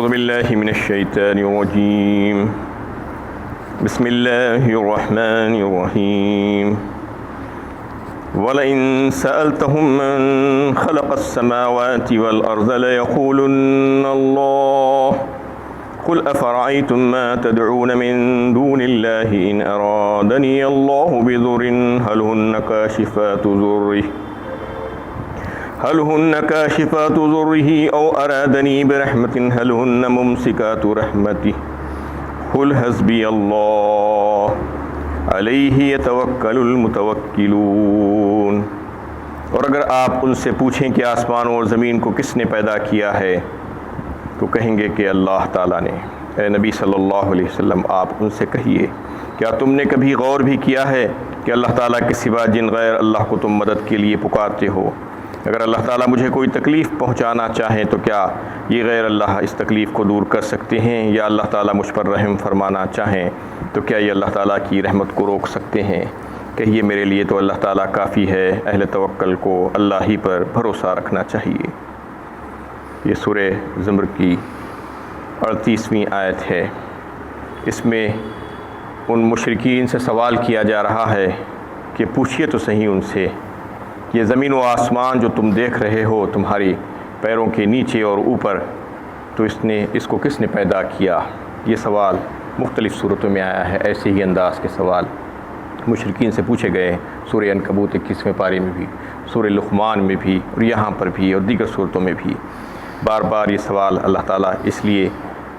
أعوذ بالله من الشيطان الرجيم بسم الله الرحمن الرحيم وَلَئِن سَأَلْتَهُم مَّن خَلَقَ السَّمَاوَاتِ وَالْأَرْضَ لَيَقُولُنَّ اللَّهُ قُلْ أَفَرَأَيْتُم مَّا تَدْعُونَ مِن دُونِ اللَّهِ إِنْ أَرَادَنِيَ اللَّهُ بِضُرٍّ هَلْ هُنَّ كَاشِفَاتُ ضُرِّهِ أَوْ أَرَادَنِي بِرَحْمَةٍ هَلْ هُنَّ مُمْسِكَاتُ رَحْمَتِهِ قُلْ حَسْبِيَ اللَّهُ علیہ یتوکل المتوکلون۔ اور اگر آپ ان سے پوچھیں کہ آسمانوں اور زمین کو کس نے پیدا کیا ہے تو کہیں گے کہ اللہ تعالیٰ نے۔ اے نبی صلی اللہ علیہ وسلم آپ ان سے کہیے کیا تم نے کبھی غور بھی کیا ہے کہ اللہ تعالیٰ کے سوا جن غیر اللہ کو تم مدد کے لیے پکارتے ہو؟ اگر اللہ تعالیٰ مجھے کوئی تکلیف پہنچانا چاہیں تو کیا یہ غیر اللہ اس تکلیف کو دور کر سکتے ہیں؟ یا اللہ تعالیٰ مجھ پر رحم فرمانا چاہیں تو کیا یہ اللہ تعالیٰ کی رحمت کو روک سکتے ہیں؟ کہیے میرے لیے تو اللہ تعالیٰ کافی ہے، اہل توکل کو اللہ ہی پر بھروسہ رکھنا چاہیے۔ یہ سورہ زمر کی 38ویں آیت ہے۔ اس میں ان مشرکین سے سوال کیا جا رہا ہے کہ پوچھئے تو صحیح ان سے یہ زمین و آسمان جو تم دیکھ رہے ہو تمہاری پیروں کے نیچے اور اوپر، تو اس کو کس نے پیدا کیا؟ یہ سوال مختلف صورتوں میں آیا ہے، ایسے ہی انداز کے سوال مشرکین سے پوچھے گئے ہیں۔ سورہ عنکبوت 21ویں پارے میں بھی، سورہ لقمان میں بھی، اور یہاں پر بھی اور دیگر صورتوں میں بھی بار بار یہ سوال اللہ تعالیٰ اس لیے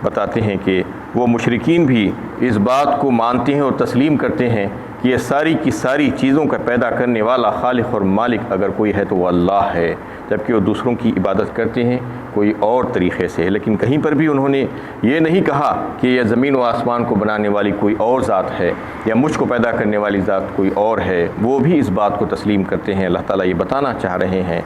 بتاتے ہیں کہ وہ مشرکین بھی اس بات کو مانتے ہیں اور تسلیم کرتے ہیں کہ یہ ساری کی ساری چیزوں کا پیدا کرنے والا خالق اور مالک اگر کوئی ہے تو وہ اللہ ہے، جبکہ وہ دوسروں کی عبادت کرتے ہیں کوئی اور طریقے سے۔ لیکن کہیں پر بھی انہوں نے یہ نہیں کہا کہ یہ زمین و آسمان کو بنانے والی کوئی اور ذات ہے یا مجھ کو پیدا کرنے والی ذات کوئی اور ہے، وہ بھی اس بات کو تسلیم کرتے ہیں۔ اللہ تعالیٰ یہ بتانا چاہ رہے ہیں،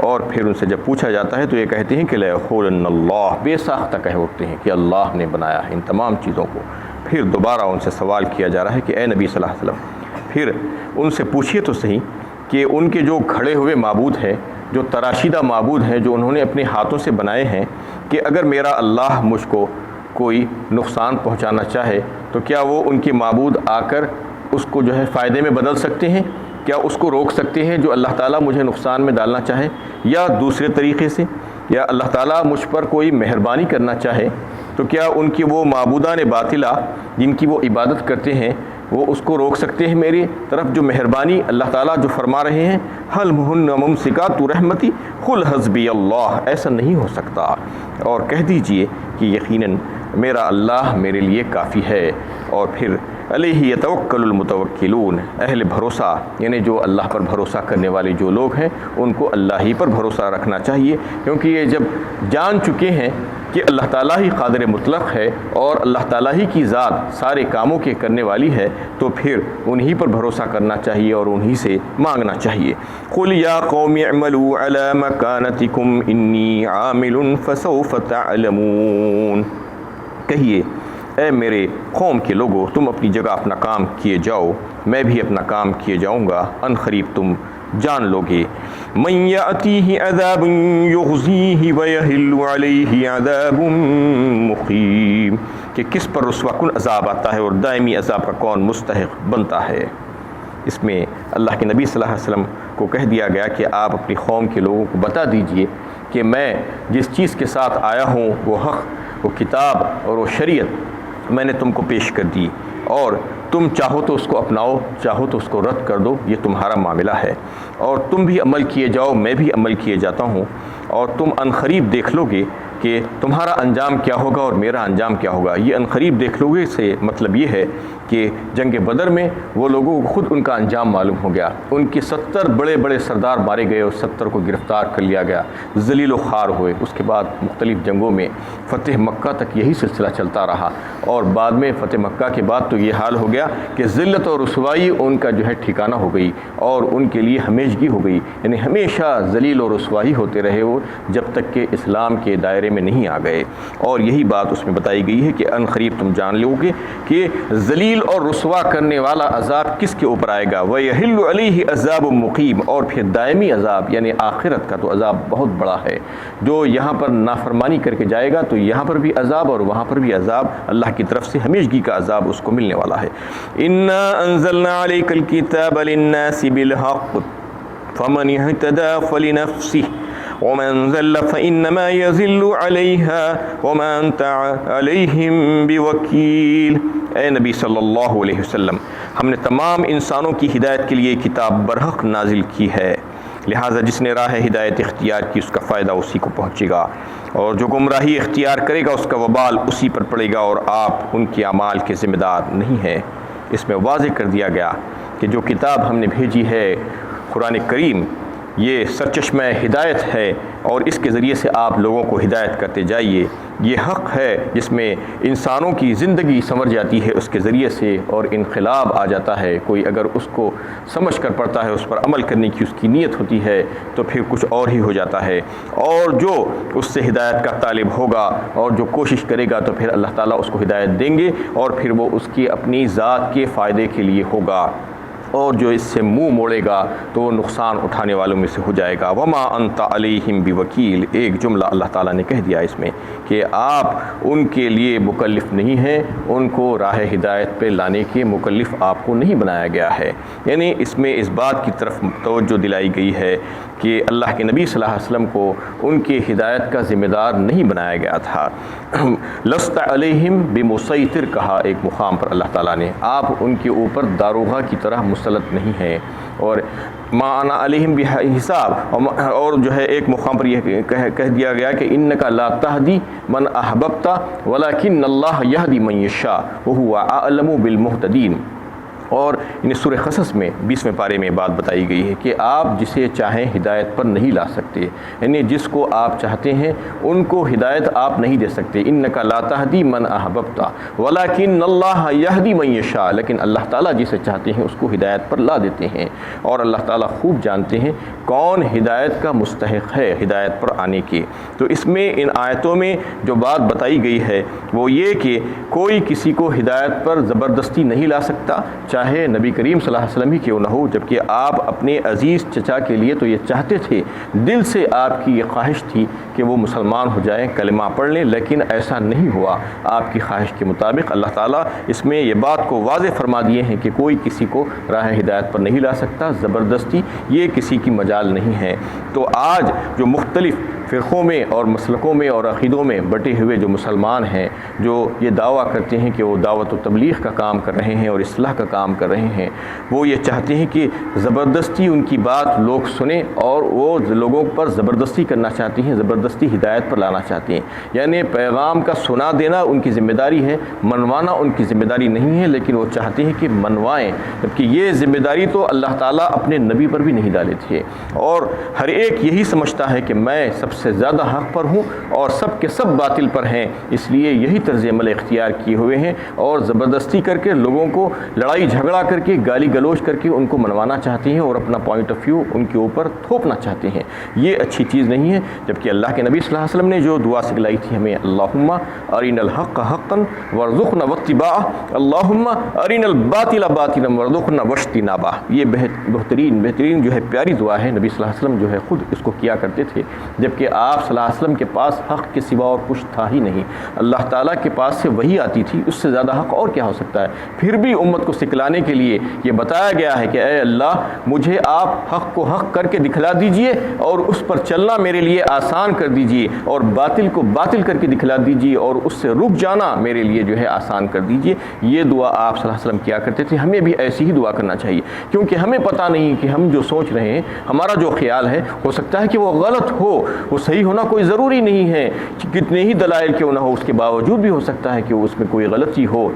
اور پھر ان سے جب پوچھا جاتا ہے تو یہ کہتے ہیں کہ لَيَقُولُنَّ اللَّهُ، بے ساختہ کہہ اٹھتے ہیں کہ اللہ نے بنایا ہے ان تمام چیزوں کو۔ پھر دوبارہ ان سے سوال کیا جا رہا ہے کہ اے نبی صلی اللہ علیہ وسلم پھر ان سے پوچھئے تو صحیح کہ ان کے جو کھڑے ہوئے معبود ہیں، جو تراشیدہ معبود ہیں، جو انہوں نے اپنے ہاتھوں سے بنائے ہیں، کہ اگر میرا اللہ مجھ کو کوئی نقصان پہنچانا چاہے تو کیا وہ ان کے معبود آ کر اس کو جو ہے فائدے میں بدل سکتے ہیں؟ کیا اس کو روک سکتے ہیں جو اللہ تعالیٰ مجھے نقصان میں ڈالنا چاہے؟ یا دوسرے طریقے سے، یا اللہ تعالیٰ مجھ پر کوئی مہربانی کرنا چاہے تو کیا ان کی وہ معبودان باطلہ جن کی وہ عبادت کرتے ہیں وہ اس کو روک سکتے ہیں میری طرف جو مہربانی اللہ تعالیٰ جو فرما رہے ہیں؟ حل ہن ممسکات رحمتی قل حسبی اللہ، ایسا نہیں ہو سکتا، اور کہہ دیجئے کہ یقیناً میرا اللہ میرے لیے کافی ہے۔ اور پھر علیہ یتوکل المتوکلون، اہل بھروسہ یعنی جو اللہ پر بھروسہ کرنے والے جو لوگ ہیں ان کو اللہ ہی پر بھروسہ رکھنا چاہیے، کیونکہ یہ جب جان چکے ہیں کہ اللہ تعالیٰ ہی قادر مطلق ہے اور اللہ تعالیٰ ہی کی ذات سارے کاموں کے کرنے والی ہے، تو پھر انہی پر بھروسہ کرنا چاہیے اور انہی سے مانگنا چاہیے۔ قُلْ يَا قَوْمِ اعْمَلُوا عَلَى مَكَانَتِكُمْ إِنِّي عَامِلٌ فَسَوْفَ تَعْلَمُونَ، کہیے اے میرے قوم کے لوگوں تم اپنی جگہ اپنا کام کیے جاؤ، میں بھی اپنا کام کیے جاؤں گا، ان قریب تم جان لوگے۔ مَن يَأْتِيهِ عَذَابٌ يُخْزِيهِ وَيَحِلُّ عَلَيْهِ عَذَابٌ مُقِيمٌ، کہ کس پر رسوا کن عذاب آتا ہے اور دائمی عذاب کا کون مستحق بنتا ہے۔ اس میں اللہ کے نبی صلی اللہ علیہ وسلم کو کہہ دیا گیا کہ آپ اپنی قوم کے لوگوں کو بتا دیجئے کہ میں جس چیز کے ساتھ آیا ہوں وہ حق، وہ کتاب اور وہ شریعت میں نے تم کو پیش کر دی، اور تم چاہو تو اس کو اپناؤ، چاہو تو اس کو رد کر دو، یہ تمہارا معاملہ ہے، اور تم بھی عمل کیے جاؤ، میں بھی عمل کیے جاتا ہوں، اور تم عنقریب دیکھ لو گے کہ تمہارا انجام کیا ہوگا اور میرا انجام کیا ہوگا۔ یہ عنقریب دیکھ لو گے سے مطلب یہ ہے کہ جنگ بدر میں وہ لوگوں کو خود ان کا انجام معلوم ہو گیا، ان کے 70 بڑے بڑے سردار مارے گئے اور 70 کو گرفتار کر لیا گیا، ذلیل و خوار ہوئے۔ اس کے بعد مختلف جنگوں میں فتح مکہ تک یہی سلسلہ چلتا رہا، اور بعد میں فتح مکہ کے بعد تو یہ حال ہو گیا کہ ذلت اور رسوائی ان کا جو ہے ٹھکانہ ہو گئی اور ان کے لیے ہمیشگی ہو گئی، یعنی ہمیشہ ذلیل اور رسوائی ہوتے رہے وہ، جب تک کہ اسلام کے دائرے میں نہیں آ گئے، اور یہی بات اس میں بتائی گئی ہے کہ ان قریب تم جان لو گے کہ ذلیل اور رسوا کرنے والا عذاب کس کے اوپر آئے گا، وَيَحِلُّ عَلَيْهِ عَذَابٌ مُقِيمٌ، اور پھر دائمی عذاب یعنی آخرت کا تو عذاب بہت بڑا ہے، جو یہاں پر نافرمانی کر کے جائے گا تو یہاں پر بھی عذاب اور وہاں پر بھی عذاب، اللہ کی طرف سے ہمیشگی کا عذاب اس کو ملنے والا ہے۔ اِنَّا أَنزَلْنَا عَلَيْكَ الْكِتَابَ لِلنَّاسِ بِالْحَقِّ فَمَنِ اهْتَدَىٰ فَلِنَفْسِهِ وَمَنْ ضَلَّ فَإِنَّمَا يَضِلُّ عَلَيْهَا وَمَا أَنْتَ عَلَيْهِمْ بِوَكِيلٍ۔ اے نبی صلی اللہ علیہ وسلم، ہم نے تمام انسانوں کی ہدایت کے لیے کتاب برحق نازل کی ہے، لہٰذا جس نے راہ ہدایت اختیار کی اس کا فائدہ اسی کو پہنچے گا، اور جو گمراہی اختیار کرے گا اس کا وبال اسی پر پڑے گا، اور آپ ان کے اعمال کے ذمہ دار نہیں ہیں۔ اس میں واضح کر دیا گیا کہ جو کتاب ہم نے بھیجی ہے قرآن کریم، یہ سرچشمہ ہدایت ہے، اور اس کے ذریعے سے آپ لوگوں کو ہدایت کرتے جائیے۔ یہ حق ہے جس میں انسانوں کی زندگی سنور جاتی ہے اس کے ذریعے سے، اور انقلاب آ جاتا ہے۔ کوئی اگر اس کو سمجھ کر پڑھتا ہے، اس پر عمل کرنے کی اس کی نیت ہوتی ہے، تو پھر کچھ اور ہی ہو جاتا ہے، اور جو اس سے ہدایت کا طالب ہوگا اور جو کوشش کرے گا تو پھر اللہ تعالیٰ اس کو ہدایت دیں گے، اور پھر وہ اس کی اپنی ذات کے فائدے کے لیے ہوگا، اور جو اس سے منہ موڑے گا تو وہ نقصان اٹھانے والوں میں سے ہو جائے گا۔ وَمَا أَنْتَ عَلَيْهِمْ بِوَكِيلٍ، ایک جملہ اللہ تعالیٰ نے کہہ دیا اس میں کہ آپ ان کے لیے مکلف نہیں ہیں، ان کو راہ ہدایت پہ لانے کے مکلف آپ کو نہیں بنایا گیا ہے۔ یعنی اس میں اس بات کی طرف توجہ دلائی گئی ہے کہ اللہ کے نبی صلی اللہ علیہ وسلم کو ان کے ہدایت کا ذمہ دار نہیں بنایا گیا تھا۔ لست علیہم بمسیطر کہا ایک مقام پر اللہ تعالیٰ نے، آپ ان کے اوپر داروغہ کی طرح مسلط نہیں ہیں، اور ما انا علیہم بحساب، اور جو ہے ایک مقام پر یہ کہہ دیا گیا کہ انک لا تہدی من احببت ولکن اللہ یہدی من یشاء وہو اعلم بالمہتدین۔ اور سورہ قصص میں 20ویں پارے میں بات بتائی گئی ہے کہ آپ جسے چاہیں ہدایت پر نہیں لا سکتے، یعنی جس کو آپ چاہتے ہیں ان کو ہدایت آپ نہیں دے سکتے۔ انک لا تہدی من احببت ولکن اللہ یہدی من یشاء، لیکن اللہ تعالیٰ جسے چاہتے ہیں اس کو ہدایت پر لا دیتے ہیں، اور اللہ تعالیٰ خوب جانتے ہیں کون ہدایت کا مستحق ہے ہدایت پر آنے کے۔ تو اس میں ان آیتوں میں جو بات بتائی گئی ہے وہ یہ کہ کوئی کسی کو ہدایت پر زبردستی نہیں لا سکتا، چاہے نبی کریم صلی اللہ علیہ وسلم ہی کیوں نہ ہو، جبکہ آپ اپنے عزیز چچا کے لیے تو یہ چاہتے تھے، دل سے آپ کی یہ خواہش تھی کہ وہ مسلمان ہو جائیں، کلمہ پڑھ لیں، لیکن ایسا نہیں ہوا آپ کی خواہش کے مطابق۔ اللہ تعالیٰ اس میں یہ بات کو واضح فرما دیے ہیں کہ کوئی کسی کو راہ ہدایت پر نہیں لا سکتا، زبردستی یہ کسی کی مجال نہیں ہے۔ تو آج جو مختلف فرقوں میں اور مسلکوں میں اور عقیدوں میں بٹے ہوئے جو مسلمان ہیں، جو یہ دعویٰ کرتے ہیں کہ وہ دعوت و تبلیغ کا کام کر رہے ہیں اور اصلاح کا کام کر رہے ہیں، وہ یہ چاہتے ہیں کہ زبردستی ان کی بات لوگ سنیں، اور وہ لوگوں پر زبردستی کرنا چاہتے ہیں، زبردستی ہدایت پر لانا چاہتے ہیں۔ یعنی پیغام کا سنا دینا ان کی ذمہ داری ہے، منوانا ان کی ذمہ داری نہیں ہے، لیکن وہ چاہتے ہیں کہ منوائیں، جبکہ یہ ذمہ داری تو اللہ تعالیٰ اپنے نبی پر بھی نہیں ڈالے تھے، اور ہر ایک یہی سمجھتا ہے کہ میں سب سے زیادہ حق پر ہوں اور سب کے سب باطل پر ہیں، اس لیے یہی طرز عمل اختیار کیے ہوئے ہیں، اور زبردستی کر کے لوگوں کو لڑائی جھگڑا کر کے گالی گلوچ کر کے ان کو منوانا چاہتے ہیں اور اپنا پوائنٹ آف ویو ان کے اوپر تھوپنا چاہتے ہیں۔ یہ اچھی چیز نہیں ہے، جبکہ اللہ کے نبی صلی اللہ علیہ وسلم نے جو دعا سکھلائی تھی ہمیں، اللہم ارنا الحق حقا وارزقنا اتباعہ، اللہم ارنا الباطل باطلا وارزقنا واجتنابہ۔ یہ بہترین جو ہے پیاری دعا ہے، نبی صلی اللہ علیہ وسلم جو ہے خود اس کو کیا کرتے تھے، جبکہ آپ صلی اللہ علیہ وسلم کے پاس حق کے سوا اور کچھ تھا ہی نہیں، اللہ تعالیٰ کے پاس سے وہی آتی تھی، اس سے زیادہ حق اور کیا ہو سکتا ہے۔ پھر بھی امت کو سکھلانے کے لیے یہ بتایا گیا ہے کہ اے اللہ، مجھے آپ حق کو حق کر کے دکھلا دیجئے اور اس پر چلنا میرے لیے آسان کر دیجئے، اور باطل کو باطل کر کے دکھلا دیجئے اور اس سے رک جانا میرے لیے جو ہے آسان کر دیجئے۔ یہ دعا آپ صلی اللہ علیہ وسلم کیا کرتے تھے، ہمیں بھی ایسی ہی دعا کرنا چاہیے، کیونکہ ہمیں پتہ نہیں کہ ہم جو سوچ رہے ہیں، ہمارا جو خیال ہے، ہو سکتا ہے کہ وہ غلط ہو، وہ صحیح ہونا کوئی ضروری نہیں ہے، کتنے ہی دلائل کیوں نہ ہو، اس کے باوجود بھی ہو سکتا ہے کہ اس میں کوئی غلطی ہو،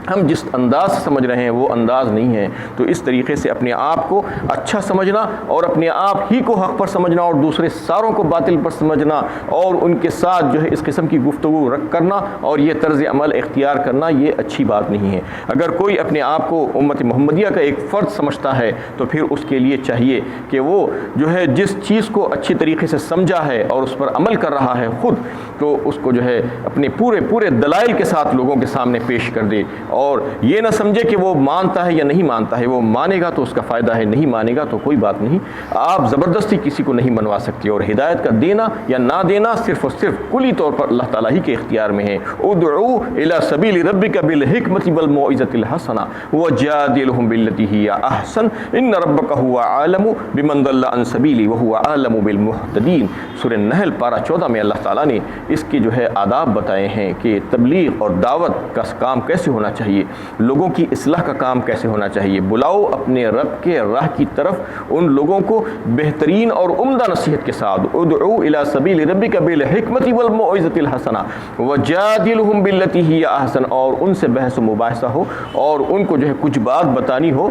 ہم جس انداز سے سمجھ رہے ہیں وہ انداز نہیں ہے۔ تو اس طریقے سے اپنے آپ کو اچھا سمجھنا اور اپنے آپ ہی کو حق پر سمجھنا اور دوسرے ساروں کو باطل پر سمجھنا اور ان کے ساتھ جو ہے اس قسم کی گفتگو کرنا اور یہ طرز عمل اختیار کرنا، یہ اچھی بات نہیں ہے۔ اگر کوئی اپنے آپ کو امت محمدیہ کا ایک فرد سمجھتا ہے تو پھر اس کے لیے چاہیے کہ وہ جو ہے جس چیز کو اچھی طریقے سے سمجھا ہے اور اس پر عمل کر رہا ہے، خود تو اس کو جو ہے اپنے پورے دلائل کے ساتھ لوگوں کے سامنے پیش کر دے، اور یہ نہ سمجھے کہ وہ مانتا ہے یا نہیں مانتا ہے، وہ مانے گا تو اس کا فائدہ ہے، نہیں مانے گا تو کوئی بات نہیں۔ آپ زبردستی کسی کو نہیں منوا سکتے، اور ہدایت کا دینا یا نہ دینا صرف اور صرف کلی طور پر اللہ تعالیٰ ہی کے اختیار میں ہے۔ ادعو الی سبیل ربک بالحکمۃ والموعظۃ الحسنہ وجادلہم باللتی ہی احسن ان ربک هو اعلم بمن ضل عن سبیلہ وهو اعلم بالمہتدین۔ سورہ نحل پارہ 14 میں اللہ تعالیٰ نے اس کے جو ہے آداب بتائے ہیں کہ تبلیغ اور دعوت کا کام کیسے ہونا چاہیے، لوگوں کی اصلاح کا کام کیسے ہونا چاہیے۔ بلاؤ اپنے رب کے راہ کی طرف ان لوگوں کو بہترین اور عمدہ نصیحت کے ساتھ، ادعو الی سبیل ربک بالحکمۃ والموعظۃ الحسنہ وجادلہم باللتی ہی احسن، اور ان سے بحث و مباحثہ ہو اور ان کو جو ہے کچھ بات بتانی ہو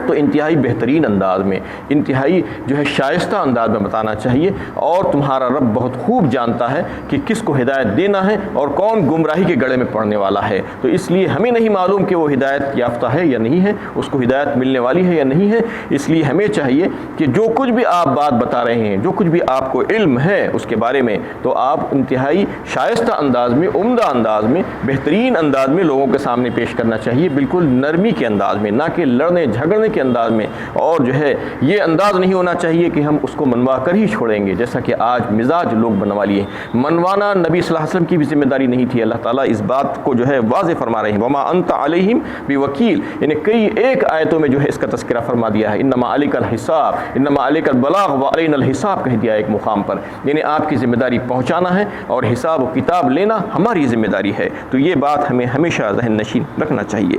تو انتہائی بہترین انداز میں، انتہائی جو ہے شائستہ انداز میں بتانا چاہیے۔ اور تمہارا رب بہت خوب جانتا ہے کہ کس کو ہدایت دینا ہے اور کون گمراہی کے گڑھے میں پڑنے والا ہے، تو اس لیے ہمیں نہیں معلوم کہ وہ ہدایت یافتہ ہے یا نہیں ہے، اس کو ہدایت ملنے والی ہے یا نہیں ہے۔ اس لیے ہمیں چاہیے کہ جو کچھ بھی آپ بات بتا رہے ہیں، جو کچھ بھی آپ کو علم ہے اس کے بارے میں، تو آپ انتہائی شائستہ انداز میں، عمدہ انداز میں، بہترین انداز میں لوگوں کے سامنے پیش کرنا چاہیے، بالکل نرمی کے انداز میں، نہ کہ لڑنے جھگڑنے کے انداز میں۔ اور جو ہے یہ انداز نہیں ہونا چاہیے کہ ہم اس کو منوا کر ہی چھوڑیں گے، جیسا کہ آج مزاج لوگ بنوا لیے ہیں۔ منوانا نبی صلی اللہ علیہ وسلم کی بھی ذمہ داری نہیں تھی، اللہ تعالیٰ اس بات کو جو ہے واضح فرما رہے ہیں، وما انت علیہم بوکیل، یعنی کئی ایک آیتوں میں جو ہے اس کا تذکرہ فرما دیا ہے، انما علیک الحساب، انما علیک البلاغ وعلینا الحساب کہہ دیا ایک مقام پر، یعنی آپ کی ذمہ داری پہنچانا ہے اور حساب و کتاب لینا ہماری ذمہ داری ہے۔ تو یہ بات ہمیں ہمیشہ ذہن نشین رکھنا چاہیے۔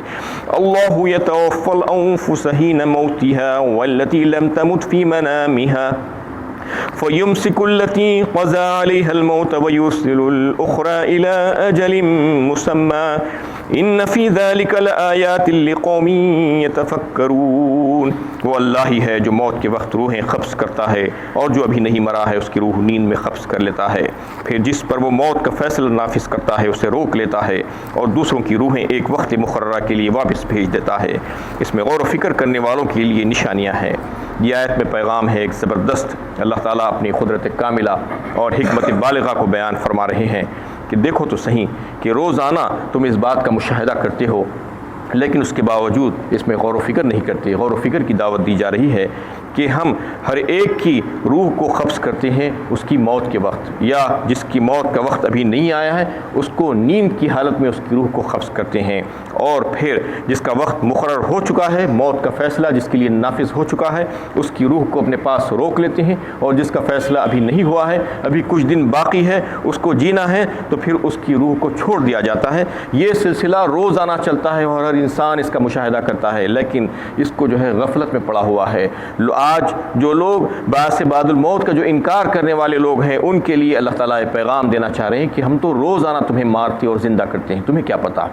اللہ یتوفی الانفس حین موتها والتي لم تمت في منامها فيمسك التي قضى عليها الموت ويرسل الأخرى إلى أجل مسمى إن في ذلك لآيات لقوم يتفكرون۔ وہ اللہ ہی ہے جو موت کے وقت روحیں قبض کرتا ہے، اور جو ابھی نہیں مرا ہے اس کی روح نیند میں قبض کر لیتا ہے، پھر جس پر وہ موت کا فیصلہ نافذ کرتا ہے اسے روک لیتا ہے، اور دوسروں کی روحیں ایک وقت مقررہ کے لیے واپس بھیج دیتا ہے۔ اس میں غور و فکر کرنے والوں کے لیے نشانیاں ہیں۔ یہ آیت میں پیغام ہے ایک زبردست، اللہ تعالیٰ اپنی قدرت کاملہ اور حکمت بالغہ کو بیان فرما رہے ہیں کہ دیکھو تو صحیح کہ روزانہ تم اس بات کا مشاہدہ کرتے ہو، لیکن اس کے باوجود اس میں غور و فکر نہیں کرتے۔ غور و فکر کی دعوت دی جا رہی ہے کہ ہم ہر ایک کی روح کو قبض کرتے ہیں اس کی موت کے وقت، یا جس کی موت کا وقت ابھی نہیں آیا ہے اس کو نیند کی حالت میں اس کی روح کو قبض کرتے ہیں، اور پھر جس کا وقت مقرر ہو چکا ہے، موت کا فیصلہ جس کے لیے نافذ ہو چکا ہے، اس کی روح کو اپنے پاس روک لیتے ہیں، اور جس کا فیصلہ ابھی نہیں ہوا ہے، ابھی کچھ دن باقی ہے، اس کو جینا ہے، تو پھر اس کی روح کو چھوڑ دیا جاتا ہے۔ یہ سلسلہ روزانہ چلتا ہے اور ہر انسان اس کا مشاہدہ کرتا ہے، لیکن اس کو جو ہے غفلت میں پڑا ہوا ہے۔ آج جو لوگ باعث بعد الموت کا جو انکار کرنے والے لوگ ہیں، ان کے لیے اللہ تعالیٰ پیغام دینا چاہ رہے ہیں کہ ہم تو روزانہ تمہیں مارتے اور زندہ کرتے ہیں، تمہیں کیا پتہ،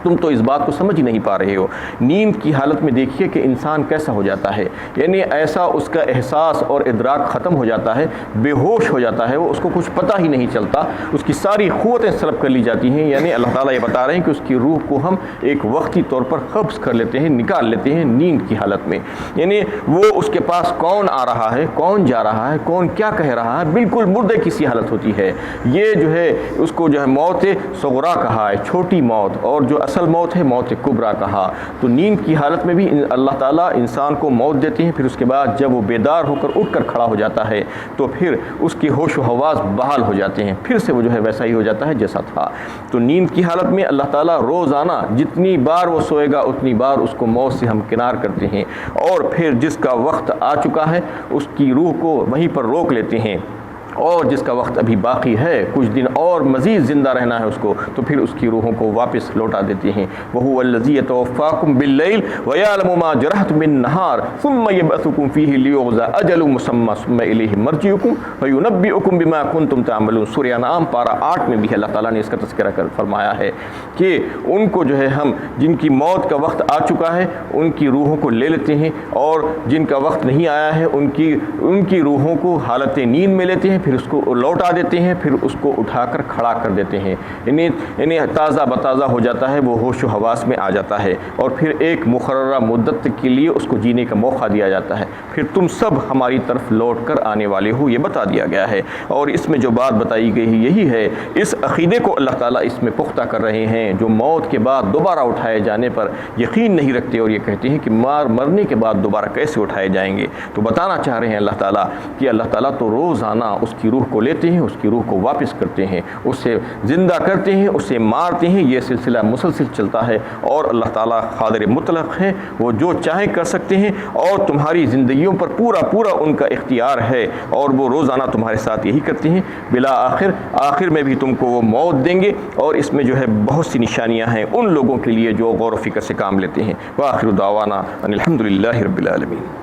تم تو اس بات کو سمجھ ہی نہیں پا رہے ہو۔ نیند کی حالت میں دیکھیے کہ انسان کیسا ہو جاتا ہے، یعنی ایسا اس کا احساس اور ادراک ختم ہو جاتا ہے، بے ہوش ہو جاتا ہے، وہ اس کو کچھ پتہ ہی نہیں چلتا، اس کی ساری قوتیں سلب کر لی جاتی ہیں۔ یعنی اللہ تعالیٰ یہ بتا رہے ہیں کہ اس کی روح کو ہم ایک وقتی طور پر قبض کر لیتے ہیں، نکال لیتے ہیں نیند کی حالت میں۔ یعنی وہ اس کے پاس کون آ رہا ہے، کون جا رہا ہے، کون کیا کہہ رہا ہے، بالکل مردے کی سی حالت ہوتی ہے۔ یہ جو ہے اس کو جو ہے موت صغرا کہا ہے، چھوٹی موت، اور جو اصل موت ہے موت کبریٰ کہا۔ تو نیند کی حالت میں بھی اللہ تعالیٰ انسان کو موت دیتے ہیں، پھر اس کے بعد جب وہ بیدار ہو کر اٹھ کر کھڑا ہو جاتا ہے تو پھر اس کی ہوش و حواس بحال ہو جاتے ہیں، پھر سے وہ جو ہے ویسا ہی ہو جاتا ہے جیسا تھا۔ تو نیند کی حالت میں اللہ تعالیٰ روزانہ جتنی بار وہ سوئے گا اتنی بار اس کو موت سے ہمکنار کرتے ہیں، اور پھر جس کا وقت آ چکا ہے اس کی روح کو وہیں پر روک لیتے ہیں، اور جس کا وقت ابھی باقی ہے، کچھ دن اور مزید زندہ رہنا ہے اس کو، تو پھر اس کی روحوں کو واپس لوٹا دیتے ہیں۔ وَهُوَ الَّذِي يَتَوَفَّاكُم بِاللَّيْلِ وَيَعْلَمُ مَا جَرَحْتُم بِالنَّهَارِ ثُمَّ يَبْعَثُكُم فِيهِ لِيُقْضَىٰ أَجَلٌ مُّسَمًّى ثُمَّ إِلَيْهِ مَرْجِعُكُمْ فَيُنَبِّئُكُم بِمَا كُنتُمْ تَعْمَلُونَ۔ سورہ انعام پارہ 8 میں بھی اللہ تعالیٰ نے اس کا تذکرہ کر فرمایا ہے کہ ان کو جو ہے ہم جن کی موت کا وقت آ چکا ہے ان کی روحوں کو لے لیتے ہیں، اور جن کا وقت نہیں آیا ہے ان کی روحوں کو حالت نیند میں لیتے ہیں، پھر پھر اس کو لوٹا دیتے ہیں، پھر اس کو اٹھا کر کھڑا کر دیتے ہیں، انہیں تازہ بتازہ ہو جاتا ہے، وہ ہوش و حواس میں آ جاتا ہے، اور پھر ایک مقررہ مدت کے لیے اس کو جینے کا موقع دیا جاتا ہے، پھر تم سب ہماری طرف لوٹ کر آنے والے ہو، یہ بتا دیا گیا ہے۔ اور اس میں جو بات بتائی گئی ہے یہی ہے، اس عقیدے کو اللہ تعالیٰ اس میں پختہ کر رہے ہیں، جو موت کے بعد دوبارہ اٹھائے جانے پر یقین نہیں رکھتے اور یہ کہتے ہیں کہ مرنے کے بعد دوبارہ کیسے اٹھائے جائیں گے، تو بتانا چاہ رہے ہیں اللہ تعالیٰ کہ اللہ تعالیٰ تو روزانہ اس کی روح کو لیتے ہیں، اس کی روح کو واپس کرتے ہیں، اسے زندہ کرتے ہیں، اسے مارتے ہیں، یہ سلسلہ مسلسل چلتا ہے، اور اللہ تعالیٰ قادر مطلق ہیں، وہ جو چاہیں کر سکتے ہیں، اور تمہاری زندگیوں پر پورا ان کا اختیار ہے، اور وہ روزانہ تمہارے ساتھ یہی کرتے ہیں، بلا آخر میں بھی تم کو وہ موت دیں گے، اور اس میں جو ہے بہت سی نشانیاں ہیں ان لوگوں کے لیے جو غور و فکر سے کام لیتے ہیں۔ وآخر دعوانا ان الحمد للہ رب العالمین۔